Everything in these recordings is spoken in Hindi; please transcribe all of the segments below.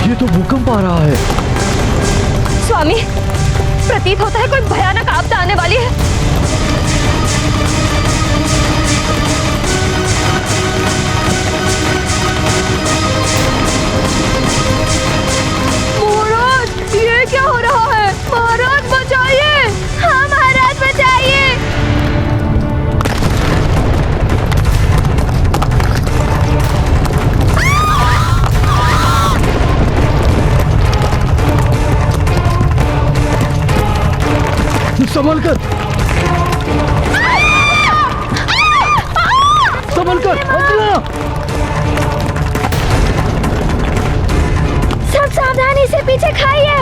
ये तो भूकंप आ रहा है। स्वामी, प्रतीत होता है कोई भयानक आपदा आने वाली है। महाराज, ये क्या हो रहा है? महाराज बचाइए! हाँ महाराज बचाइए! संभल कर, संभल कर, अंजना! सब सावधानी से पीछे खाइए।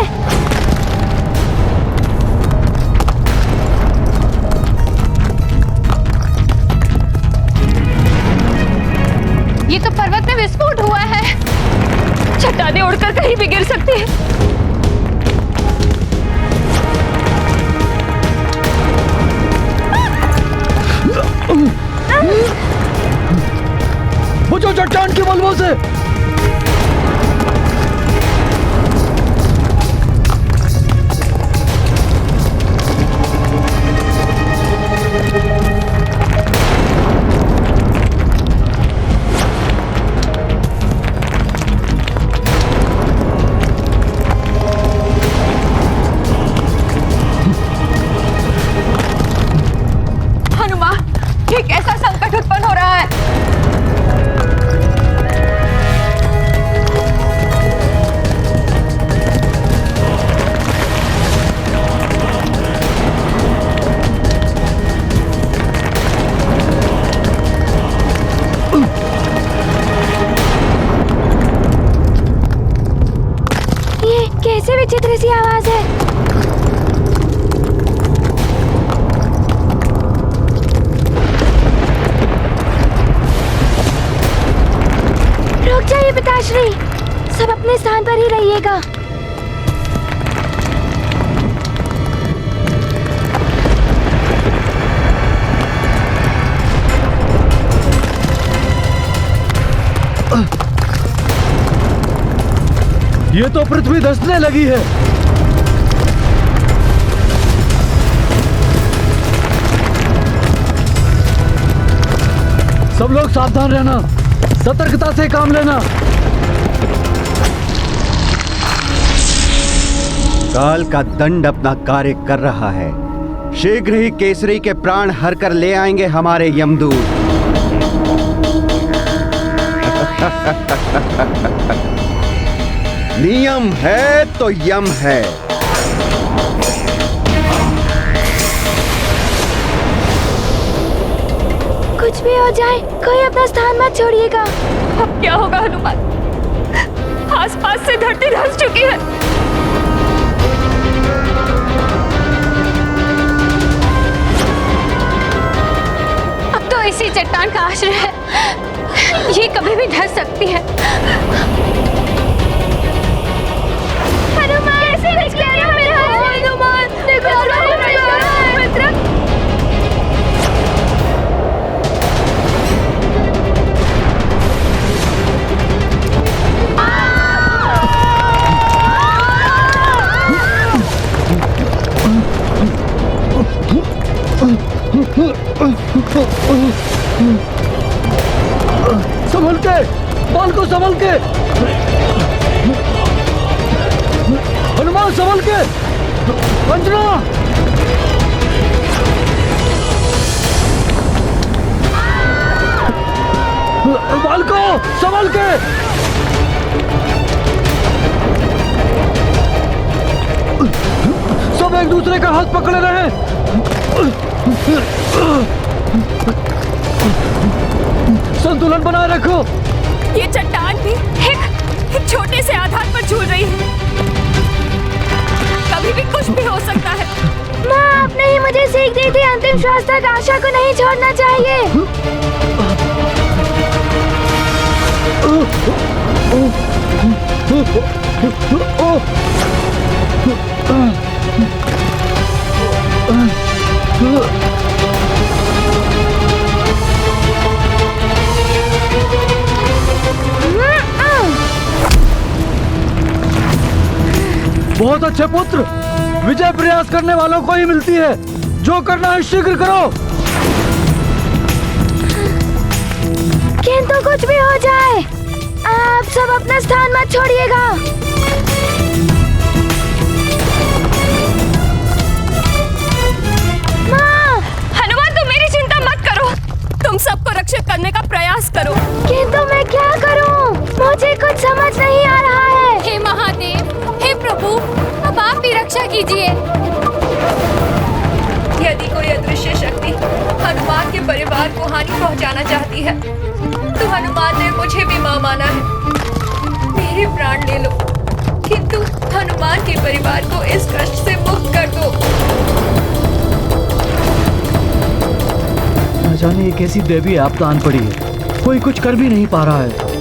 ये तो पर्वत में विस्फोट हुआ है। चट्टानें उड़कर कहीं भी गिर सकती है। बचो चट्टान के मलबों से। हनुमान, ये कैसा संकट उत्पन्न हो रहा है? ये कैसे विचित्र सी आवाज है? रुक जाइए पिताश्री, सब अपने स्थान पर ही रहिएगा। ये तो पृथ्वी धंसने लगी है। सब लोग सावधान रहना, सतर्कता से काम लेना। काल का दंड अपना कार्य कर रहा है। शीघ्र ही केसरी के प्राण हर कर ले आएंगे हमारे यमदूत। नियम है तो यम है। कुछ भी हो जाए, कोई अपना स्थान मत छोड़िएगा। अब क्या होगा हनुमान? आसपास से धरती धंस चुकी है। अब तो इसी चट्टान का आश्रय है, ये कभी भी धंस सकती है। हनुमान, कैसे बच गया हनुमान? देखो मित्र। संभल के, बाल को संभल के। हनुमान संभल के। अंजना, बाल को संभल के। सब एक दूसरे का हाथ पकड़े रहे। संतुलन बनाए रखो। ये चट्टान भी एक छोटे से आधार पर झूल रही है। कभी भी कुछ भी हो सकता है। माँ, आपने ही मुझे सीख दी थी, अंतिम श्वास तक आशा को नहीं छोड़ना चाहिए। बहुत अच्छे पुत्र। विजय प्रयास करने वालों को ही मिलती है। जो करना है शीघ्र करो। किंतु कुछ भी हो जाए, आप सब अपना स्थान मत छोड़िएगा। माँ! हनुमान, तुम मेरी चिंता मत करो। तुम सबको रक्षित करने का प्रयास करो। किंतु मैं क्या करूं? मुझे कुछ समझ नहीं आ रहा है। हे महादेव, हे प्रभु, अब आप ही रक्षा कीजिए। यदि कोई अदृश्य शक्ति हनुमान के परिवार को हानि पहुंचाना चाहती है, तो हनुमान ने मुझे भी मां माना है। मेरे प्राण ले लो, किंतु हनुमान के परिवार को इस कष्ट से मुक्त कर दो। न जाने ये कैसी देवी आपदान पड़ी है, कोई कुछ कर भी नहीं पा रहा है।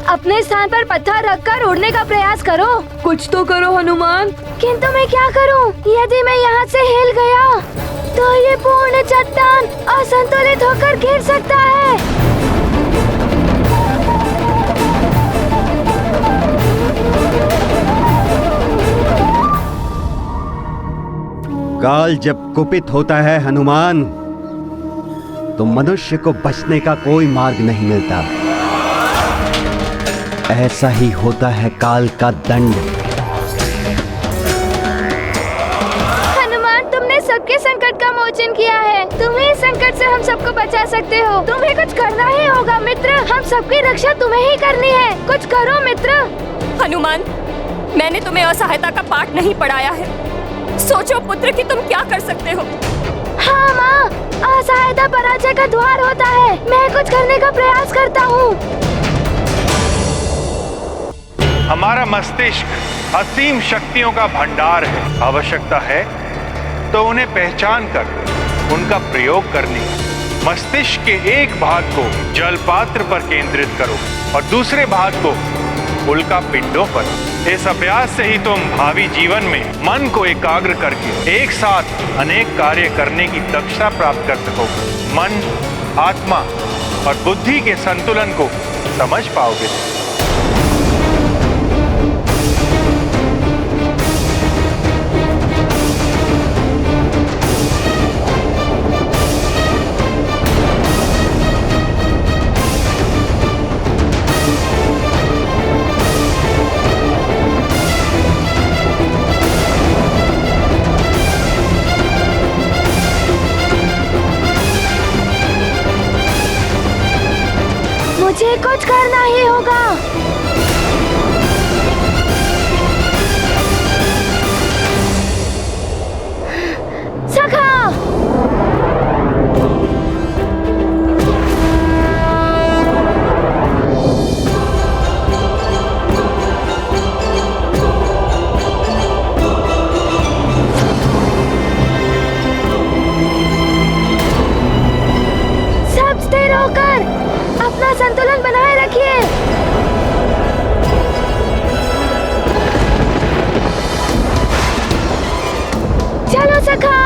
अपने स्थान पर पत्थर रखकर उड़ने का प्रयास करो। कुछ तो करो हनुमान। किंतु मैं क्या करूं? यदि मैं यहाँ से हिल गया तो ये पूर्ण चट्टान असंतुलित होकर गिर सकता है। काल जब कुपित होता है हनुमान, तो मनुष्य को बचने का कोई मार्ग नहीं मिलता। ऐसा ही होता है काल का दंड। हनुमान, तुमने सबके संकट का मोचन किया है। तुम ही इस संकट से हम सबको बचा सकते हो। तुम्हें कुछ करना ही होगा मित्र। हम सबकी रक्षा तुम्हें ही करनी है। कुछ करो मित्र। हनुमान, मैंने तुम्हें असहायता का पाठ नहीं पढ़ाया है। सोचो पुत्र कि तुम क्या कर सकते हो। हाँ माँ, असहायता पराजय का द्वार होता है। मैं कुछ करने का प्रयास करता हूँ। हमारा मस्तिष्क असीम शक्तियों का भंडार है। आवश्यकता है तो उन्हें पहचान कर उनका प्रयोग करने। मस्तिष्क के एक भाग को जल पात्र पर केंद्रित करो और दूसरे भाग को उल्का पिंडों पर। इस अभ्यास से ही तुम भावी जीवन में मन को एकाग्र करके एक साथ अनेक कार्य करने की दक्षता प्राप्त कर सकोगे। मन, आत्मा और बुद्धि के संतुलन को समझ पाओगे। मुझे कुछ करना ही होगा। सखा! सब स्थिर होकर अपना संतुलन बनाए रखिए। चलो सखा।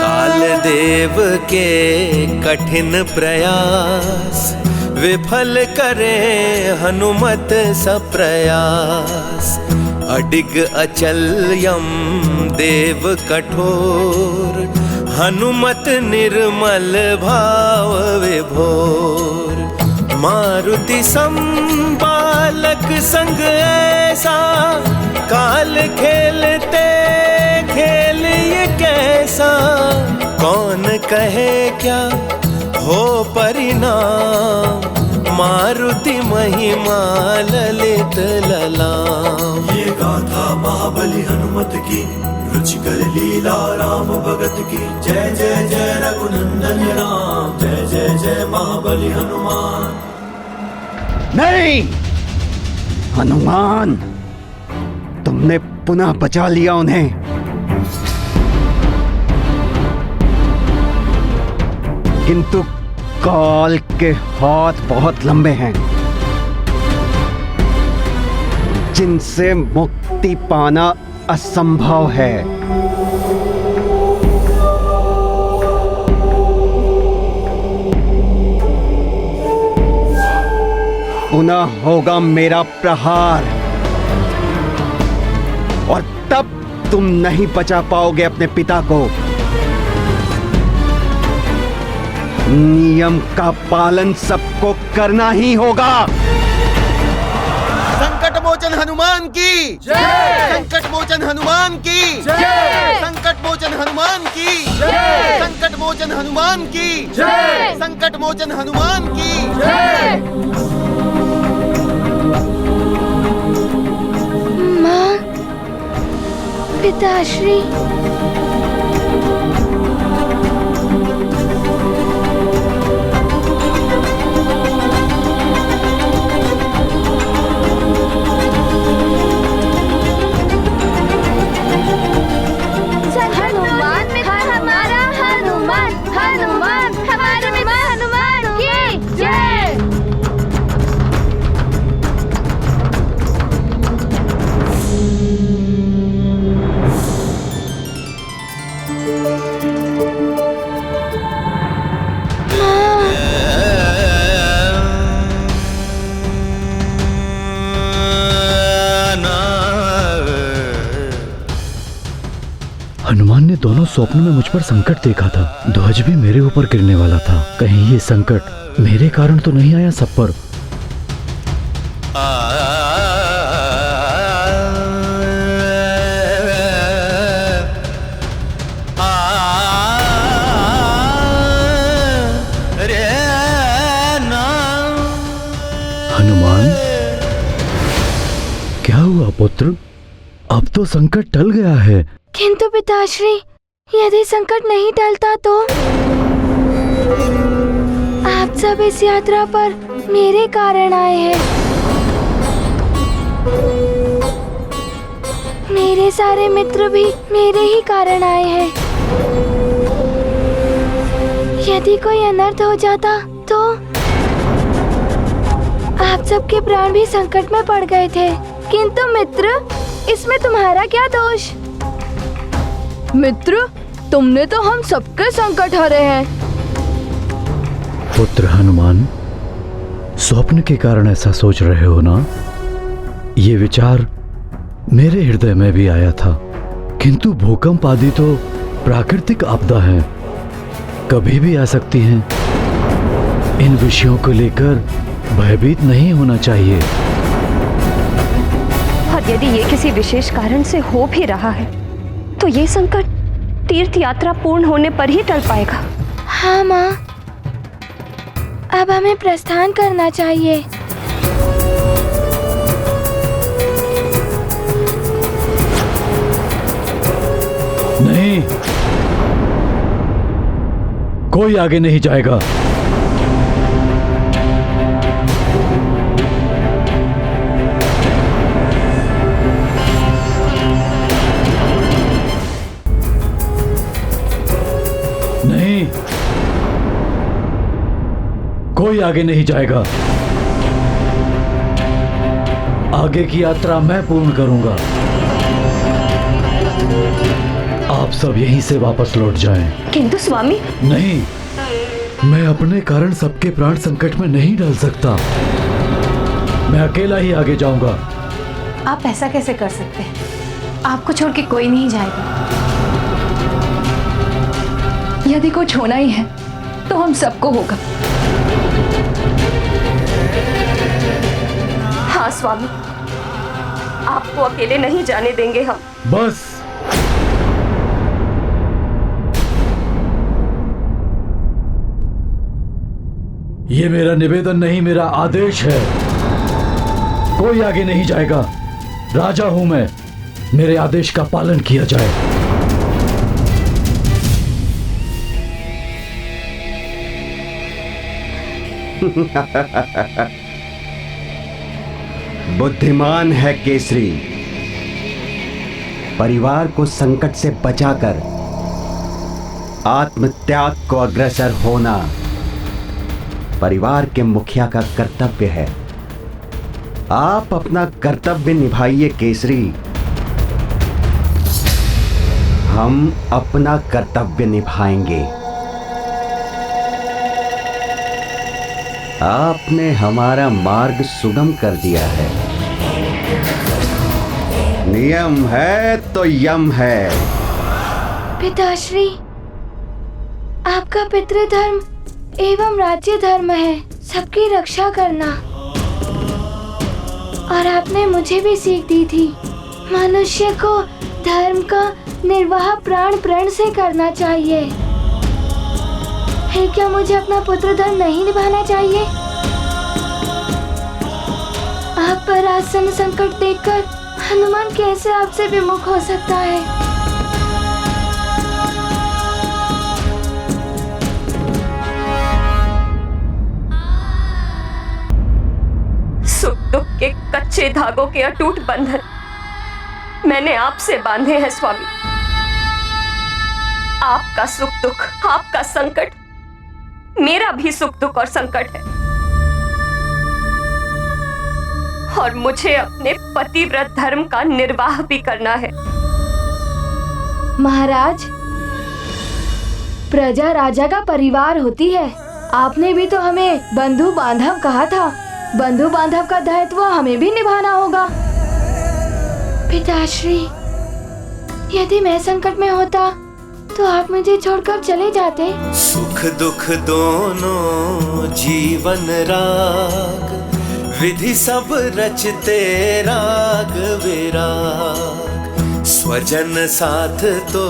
काल देव के कठिन प्रयास विफल करें हनुमत सब प्रयास। अडिग अचल यम देव कठोर, हनुमत निर्मल भाव विभोर। मारुति संबालक संग ऐसा, काल खेलते खेल ये कैसा। कौन कहे क्या हो परिणाम, मारुति महिमा ललित ललाम। ये गाथा महाबली हनुमत की, रुचिकर लीला राम भगत की। जय जय जय रघुनंदन राम, जय जय जय महाबली हनुमान। नहीं हनुमान, तुमने पुनः बचा लिया उन्हें। किंतु काल के हाथ बहुत लंबे हैं। जिनसे मुक्ति पाना असंभव है। पुनः होगा मेरा प्रहार और तब तुम नहीं बचा पाओगे अपने पिता को। नियम का पालन सबको करना ही होगा। संकट मोचन हनुमान की जय। संकट मोचन हनुमान की जय। संकट मोचन हनुमान की जय। संकट मोचन हनुमान की जय। संकट मोचन हनुमान की जय। माँ, पिताश्री, हनुमान ने दोनों स्वप्न में मुझ पर संकट देखा था। ध्वज भी मेरे ऊपर गिरने वाला था। कहीं ये संकट मेरे कारण तो नहीं आया सब पर। हनुमान, क्या हुआ पुत्र? अब तो संकट टल गया है। किंतु पिताश्री, यदि संकट नहीं टलता तो? आप सब इस यात्रा पर मेरे कारण आए हैं। मेरे सारे मित्र भी मेरे ही कारण आए हैं। यदि कोई अनर्थ हो जाता तो? आप सबके प्राण भी संकट में पड़ गए थे। किंतु मित्र, इसमें तुम्हारा क्या दोष? मित्र, तुमने तो हम सबके संकट हरे हैं। पुत्र हनुमान, स्वप्न के कारण ऐसा सोच रहे हो ना? ये विचार मेरे हृदय में भी आया था, किंतु भूकंप आदि तो प्राकृतिक आपदा है, कभी भी आ सकती हैं। इन विषयों को लेकर भयभीत नहीं होना चाहिए। और यदि ये किसी विशेष कारण से हो भी रहा है तो ये संकट तीर्थ यात्रा पूर्ण होने पर ही टल पाएगा। हाँ माँ, अब हमें प्रस्थान करना चाहिए। नहीं, कोई आगे नहीं जाएगा। नहीं, कोई आगे नहीं जाएगा। आगे की यात्रा मैं पूर्ण करूंगा। आप सब यहीं से वापस लौट जाएं। किंतु स्वामी। नहीं, मैं अपने कारण सबके प्राण संकट में नहीं डाल सकता। मैं अकेला ही आगे जाऊंगा। आप ऐसा कैसे कर सकते हैं? आपको छोड़ के कोई नहीं जाएगा। यदि कुछ होना ही है तो हम सबको होगा। हाँ स्वामी, आपको अकेले नहीं जाने देंगे हम। बस, ये मेरा निवेदन नहीं, मेरा आदेश है। कोई आगे नहीं जाएगा। राजा हूं मैं, मेरे आदेश का पालन किया जाए। बुद्धिमान है केसरी। परिवार को संकट से बचाकर आत्मत्याग को अग्रसर होना परिवार के मुखिया का कर्तव्य है। आप अपना कर्तव्य निभाइए केसरी, हम अपना कर्तव्य निभाएंगे। आपने हमारा मार्ग सुगम कर दिया है। नियम है तो यम है। पिताश्री, आपका पितृधर्म एवं राज्य धर्म है सबकी रक्षा करना, और आपने मुझे भी सीख दी थी मनुष्य को धर्म का निर्वाह प्राण प्रण से करना चाहिए। है क्या मुझे अपना पुत्र धर्म नहीं निभाना चाहिए? आप पर आसन संकट देखकर हनुमान कैसे आपसे विमुख हो सकता है? सुख दुख के कच्चे धागों के अटूट बंधन मैंने आपसे बांधे हैं स्वामी। आपका सुख दुख, आपका संकट मेरा भी सुख दुख और संकट है, और मुझे अपने पतिव्रत धर्म का निर्वाह भी करना है। महाराज, प्रजा राजा का परिवार होती है। आपने भी तो हमें बंधु बांधव कहा था। बंधु बांधव का दायित्व हमें भी निभाना होगा। पिताश्री, यदि मैं संकट में होता तो आप मुझे छोड़कर चले जाते। सुख दुख दोनों जीवन राग, विधि सब रचते राग विराग। स्वजन साथ तो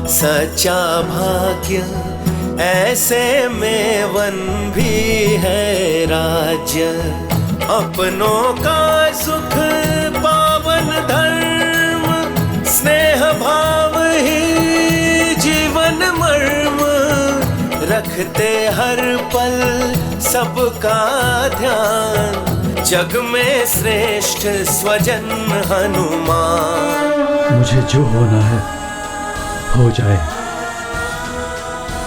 सच्चा भाग्य, ऐसे में वन भी है राज्य। अपनों का सुख पावन धर्म, स्नेह भाव ही जीवन मर्म। रखते हर पल सबका ध्यान, जग में श्रेष्ठ स्वजन हनुमान। मुझे जो होना है हो जाए,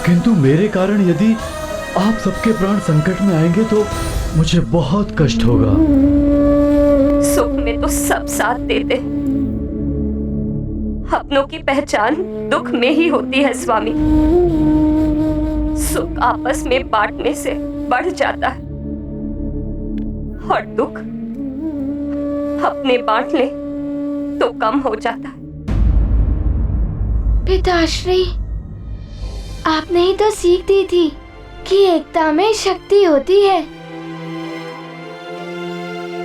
किंतु मेरे कारण यदि आप सबके प्राण संकट में आएंगे तो मुझे बहुत कष्ट होगा। सुख में तो सब साथ देते हैं, अपनों की पहचान दुख में ही होती है स्वामी। सुख आपस में बांटने से बढ़ जाता है, और दुख अपने बांट ले तो कम हो जाता है। पिताश्री, आपने ही तो सीख दी थी कि एकता में शक्ति होती है।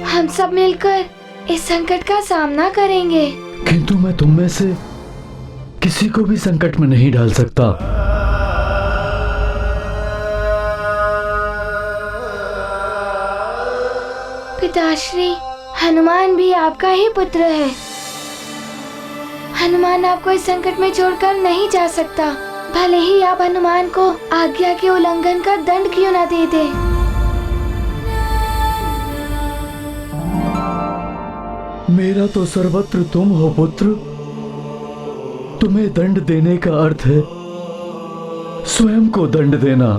हम सब मिलकर इस संकट का सामना करेंगे। किंतु मैं तुम में से किसी को भी संकट में नहीं डाल सकता। पिताश्री, हनुमान भी आपका ही पुत्र है। हनुमान आपको इस संकट में छोड़कर नहीं जा सकता, भले ही आप हनुमान को आज्ञा के उल्लंघन का दंड क्यों न दे दे। मेरा तो सर्वत्र तुम हो पुत्र। तुम्हें दंड देने का अर्थ है स्वयं को दंड देना।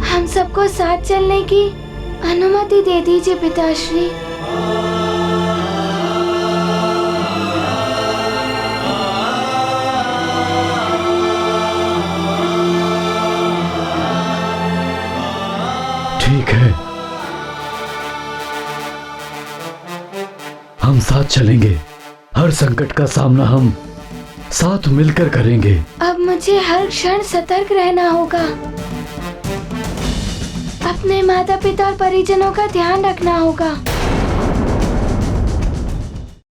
हम सबको साथ चलने की अनुमति दे दीजिए पिताश्री। ठीक है, हम साथ चलेंगे। हर संकट का सामना हम साथ मिलकर करेंगे। अब मुझे हर क्षण सतर्क रहना होगा। अपने माता पिता और परिजनों का ध्यान रखना होगा।